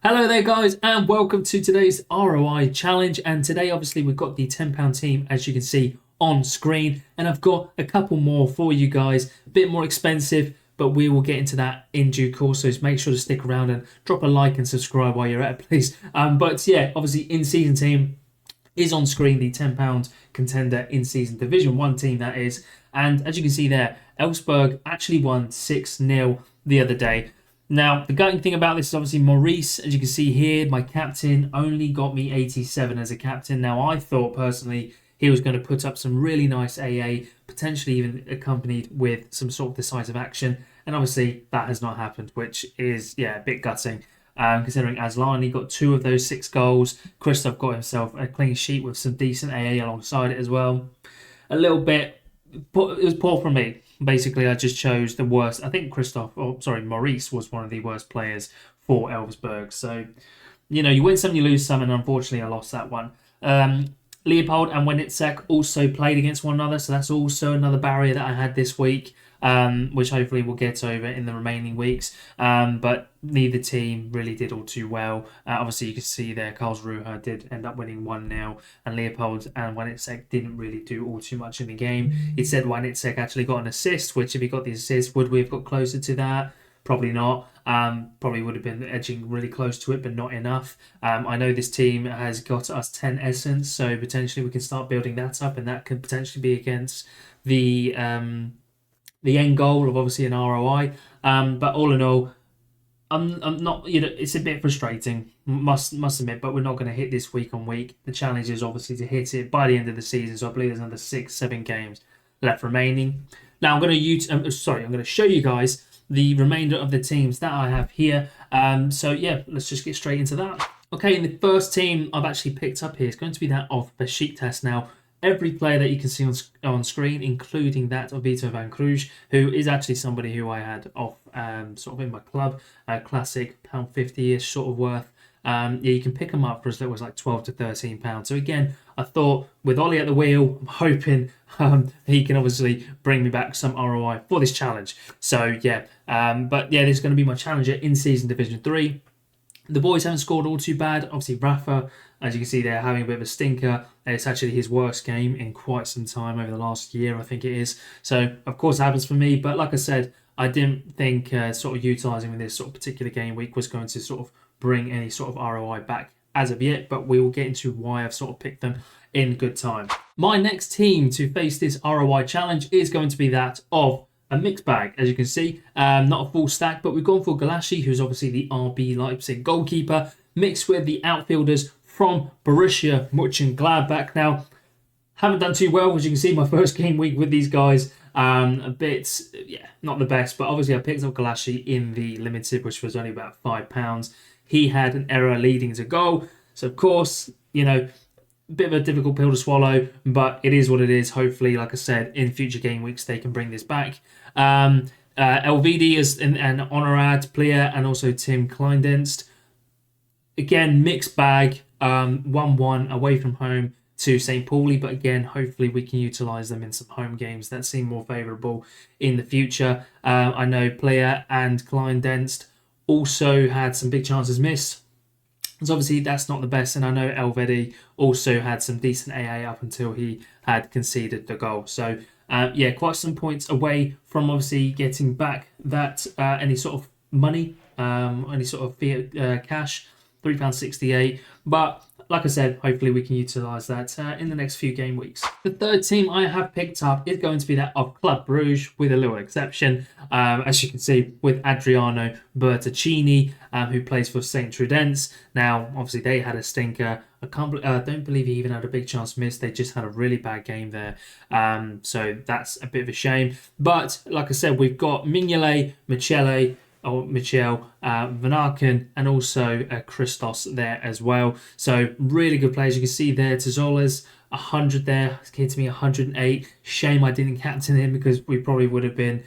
Hello there guys and welcome to today's ROI challenge, and today obviously we've got the £10 team as you can see on screen, and I've got a couple more for you guys, a bit more expensive, but we will get into that in due course, so make sure to stick around and drop a like and subscribe while you're at it please. But yeah, obviously in season team is on screen, the £10 contender in season Division 1 team that is, and as you can see there, Elfsberg actually won 6-0 the other day. Now, the gutting thing about this is obviously Maurice, as you can see here, my captain, only got me 87 as a captain. Now, I thought personally he was going to put up some really nice AA, potentially even accompanied with some sort of decisive action. And obviously that has not happened, which is, a bit gutting. Considering Aslani got 2 of those 6 goals. Christoph got himself a clean sheet with some decent AA alongside it as well. A little bit, it was poor from me. Basically, I just chose the worst. I think Maurice was one of the worst players for Elfsberg. So, you win some, you lose some, and unfortunately I lost that one. Leopold and Wenitsek also played against one another, so that's also another barrier that I had this week, which hopefully we'll get over in the remaining weeks. But neither team really did all too well. Obviously, you can see there, Karlsruhe did end up winning 1-0, and Leopold and Wenitsek didn't really do all too much in the game. It said Wenitsek actually got an assist, which if he got the assist, would we have got closer to that? Probably not. Probably would have been edging really close to it, but not enough. I know this team has got us 10 essence, so potentially we can start building that up, and that could potentially be against the end goal of obviously an ROI. But all in all, I'm not. It's a bit frustrating, must admit. But we're not going to hit this week on week. The challenge is obviously to hit it by the end of the season. So I believe there's another 6-7 games left remaining. Now I'm going to show you guys the remainder of the teams that I have here. So yeah, let's just get straight into that. Okay, and the first team I've actually picked up here is going to be that of Besiktas. Now, every player that you can see on screen, including that of Vito van Kruij, who is actually somebody who I had off sort of in my club, classic £1.50-ish sort of worth. You can pick them up for as little as like £12 to £13. So again, I thought with Ollie at the wheel, I'm hoping he can obviously bring me back some ROI for this challenge. So yeah, but yeah, this is going to be my challenger in season Division 3. The boys haven't scored all too bad. Obviously, Rafa, as you can see there, having a bit of a stinker. It's actually his worst game in quite some time over the last year, I think it is. So, of course, it happens for me. But like I said, I didn't think sort of utilising this sort of particular game week was going to sort of bring any sort of ROI back as of yet. But we will get into why I've sort of picked them in good time. My next team to face this ROI challenge is going to be that of a mixed bag, as you can see. Not a full stack, but we've gone for Galassi, who's obviously the RB Leipzig goalkeeper, mixed with the outfielders from Borussia Mönchengladbach. Now, haven't done too well, as you can see, my first game week with these guys. A bit, not the best, but obviously I picked up Galassi in the limited, which was only about £5. He had an error leading to goal. So, of course, bit of a difficult pill to swallow, but it is what it is. Hopefully, like I said, in future game weeks, they can bring this back. LVD is an Honorad player, and also Tim Kleindenst. Again, mixed bag, 1-1 away from home to St. Pauli, but again, hopefully we can utilise them in some home games that seem more favourable in the future. I know Player and Kleindenst also had some big chances missed. So obviously that's not the best, and I know Elvedi also had some decent AA up until he had conceded the goal. So quite some points away from obviously getting back that any sort of money, any sort of fiat cash, £3.68. But like I said, hopefully we can utilise that in the next few game weeks. The third team I have picked up is going to be that of Club Bruges, with a little exception. As you can see, with Adriano Bertaccini, who plays for St. Trudens. Now, obviously, they had a stinker. I don't believe he even had a big chance missed. They just had a really bad game there. So that's a bit of a shame. But like I said, we've got Mignolet, Michel, Van Aken, and also Christos there as well. So really good players. You can see there, Tazola's 100 there. Hit me 108. Shame I didn't captain him, because we probably would have been,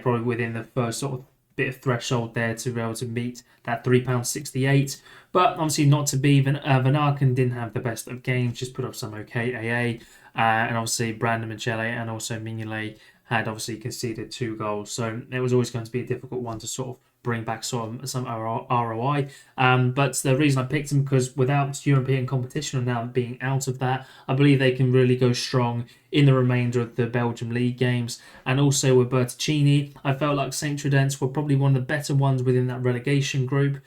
probably within the first sort of bit of threshold there to be able to meet that £3.68. But obviously not to be. Van Aken didn't have the best of games, just put up some okay AA. And obviously Brandon Michele and also Mignolet had obviously conceded 2 goals. So it was always going to be a difficult one to sort of bring back some ROI. But the reason I picked them, because without European competition and now being out of that, I believe they can really go strong in the remainder of the Belgium League games. And also with Bertocchini, I felt like St. Trudens were probably one of the better ones within that relegation group.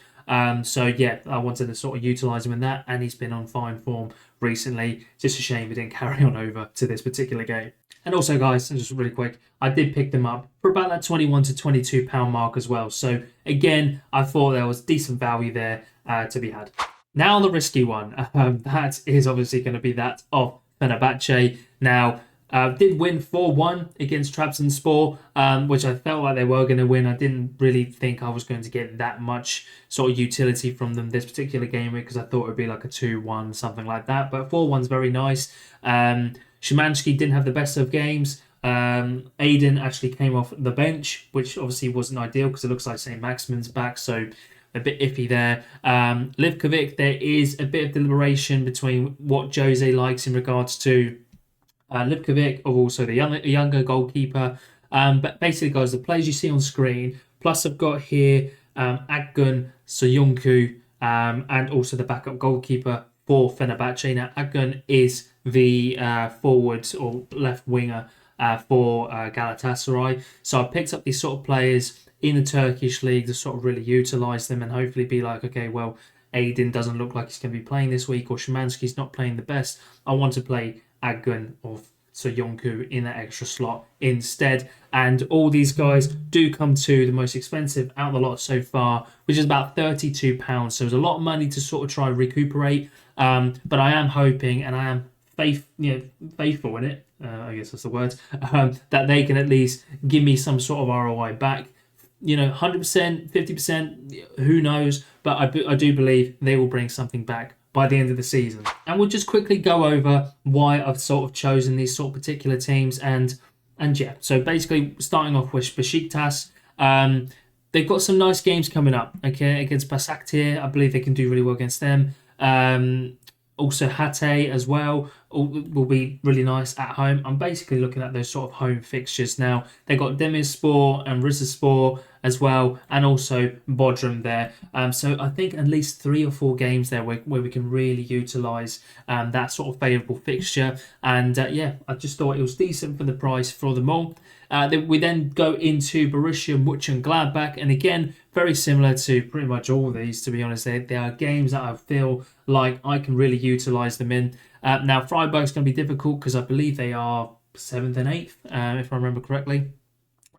So yeah, I wanted to sort of utilise him in that, and he's been on fine form recently. Just a shame he didn't carry on over to this particular game. And also, guys, just really quick, I did pick them up for about that £21 to £22 mark as well. So again, I thought there was decent value there to be had. Now the risky one, that is obviously going to be that of Fenerbahce. Now, did win 4-1 against Trabzonspor, which I felt like they were going to win. I didn't really think I was going to get that much sort of utility from them this particular game week, because I thought it would be like a 2-1, something like that. But 4-1's very nice. Szymanski didn't have the best of games. Aiden actually came off the bench, which obviously wasn't ideal because it looks like St. Maximin's back, so a bit iffy there. Livkovic, there is a bit of deliberation between what Jose likes in regards to Livkovic, or also the younger goalkeeper. But basically, guys, the players you see on screen, plus I've got here Akgun, Soyuncu, and also the backup goalkeeper for Fenerbahce. Now, Akgun is the forward or left winger for Galatasaray. So I picked up these sort of players in the Turkish league to sort of really utilise them and hopefully be like, okay, well, Aiden doesn't look like he's going to be playing this week, or Szymanski's not playing the best. I want to play Akgun or Soyuncu in that extra slot instead. And all these guys do come to the most expensive out of the lot so far, which is about £32. So it's a lot of money to sort of try and recuperate. But I am hoping, and I am faithful in it, I guess that's the word, that they can at least give me some sort of ROI back. 100%, 50%, who knows? But I do believe they will bring something back by the end of the season. And we'll just quickly go over why I've sort of chosen these sort of particular teams. And yeah, so basically starting off with Besiktas, they've got some nice games coming up, okay, against Başakşehir. I believe they can do really well against them. Also Hatay as well will be really nice at home. I'm basically looking at those sort of home fixtures now. They've got Demirspor and Rizespor as well, and also Bodrum there. So I think at least 3 or 4 games there where we can really utilise that sort of favourable fixture. And yeah, I just thought it was decent for the price for them all. We then go into Borussia Mönchengladbach, and again, very similar to pretty much all of these, to be honest. They are games that I feel like I can really utilise them in. Now, Freiburg's going to be difficult because I believe they are 7th and 8th, if I remember correctly,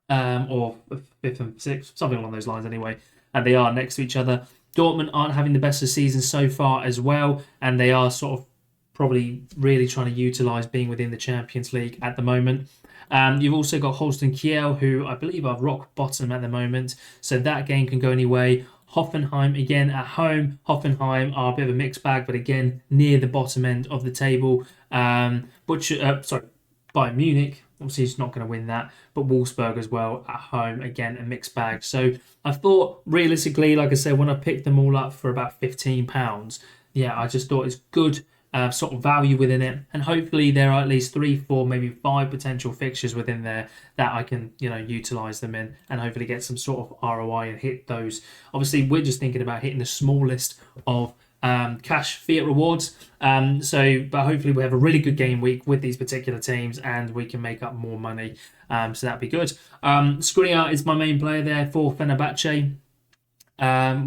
or 5th and 6th, something along those lines anyway, and they are next to each other. Dortmund aren't having the best of seasons so far as well, and they are sort of probably really trying to utilise being within the Champions League at the moment. You've also got Holstein Kiel, who I believe are rock bottom at the moment, so that game can go any way. Hoffenheim, again, at home. Hoffenheim are a bit of a mixed bag, but again, near the bottom end of the table. Bayern Munich, obviously he's not going to win that, but Wolfsburg as well at home, again, a mixed bag. So I thought, realistically, like I said, when I picked them all up for about £15, yeah, I just thought it's good sort of value within it, and hopefully there are at least 3, 4, maybe 5 potential fixtures within there that I can utilise them in and hopefully get some sort of ROI and hit those. Obviously, we're just thinking about hitting the smallest of cash fiat rewards, but hopefully we have a really good game week with these particular teams and we can make up more money, so that'd be good. Skriniar is my main player there for Fenerbahce.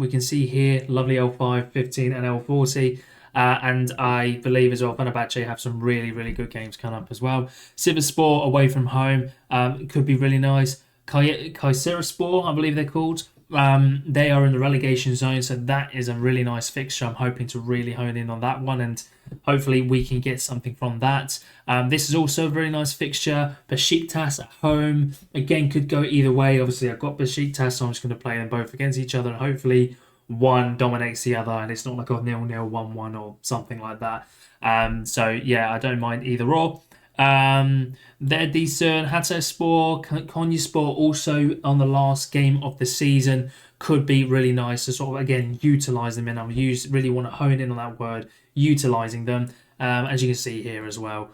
We can see here lovely L5, 15 and L40. And I believe as well Fenerbahce have some really, really good games coming up as well. Sivasspor away from home could be really nice. Kayserispor, I believe they're called. They are in the relegation zone, so that is a really nice fixture. I'm hoping to really hone in on that one, and hopefully we can get something from that. This is also a very nice fixture. Besiktas at home, again, could go either way. Obviously, I've got Besiktas, so I'm just going to play them both against each other, and hopefully one dominates the other, and it's not like a 0-0, 1-1 or something like that. So yeah, I don't mind either or. They're decent. Hatayspor, Konyaspor also on the last game of the season could be really nice to sort of again utilise them in. Really want to hone in on that word, utilising them. As you can see here as well.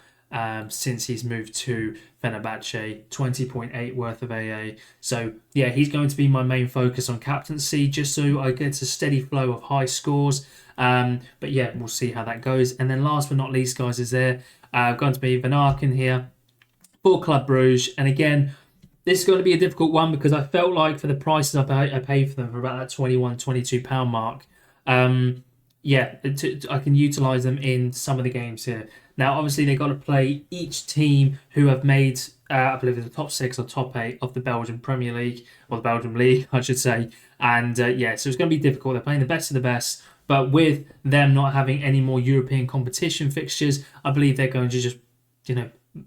since he's moved to Fenerbahce, 20.8 worth of AA. So yeah, he's going to be my main focus on captaincy, just so I get a steady flow of high scores. But yeah, we'll see how that goes. And then last but not least, guys, is there going to be Van Aken here for Club Brugge. And again, this is going to be a difficult one because I felt like for the prices I paid for them, for about that £21-22 mark, yeah, I can utilise them in some of the games here. Now, obviously, they've got to play each team who have made, I believe, the top 6 or top 8 of the Belgian Premier League, or the Belgian League, I should say. And yeah, so it's going to be difficult. They're playing the best of the best. But with them not having any more European competition fixtures, I believe they're going to just,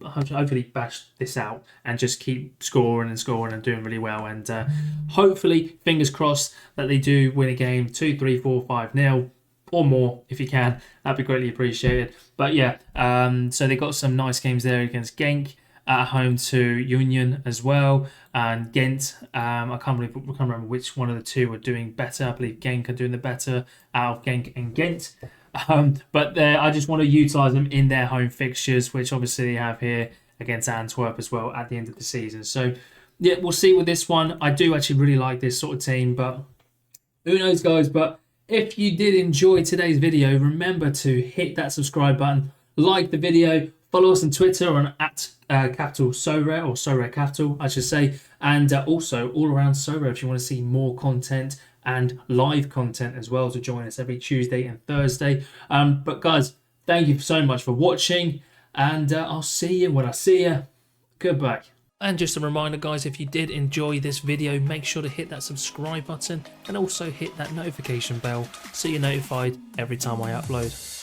hopefully bash this out and just keep scoring and doing really well. And hopefully, fingers crossed, that they do win a game 2, 3, 4, 5-0. Or more if you can. That'd be greatly appreciated. But yeah, so they got some nice games there against Genk, at home to Union as well, and Ghent. I can't remember which one of the two were doing better. I believe Genk are doing the better out of Genk and Ghent. But I just want to utilise them in their home fixtures, which obviously they have here against Antwerp as well at the end of the season. So yeah, we'll see with this one. I do actually really like this sort of team, but who knows, guys. But if you did enjoy today's video, remember to hit that subscribe button, like the video, follow us on Twitter on capital Sorare, or Sorare Capital, I should say, and also all around Sorare if you want to see more content and live content as well, to join us every Tuesday and Thursday. But guys, thank you so much for watching, and I'll see you when I see you. Goodbye. And just a reminder, guys, if you did enjoy this video, make sure to hit that subscribe button and also hit that notification bell so you're notified every time I upload.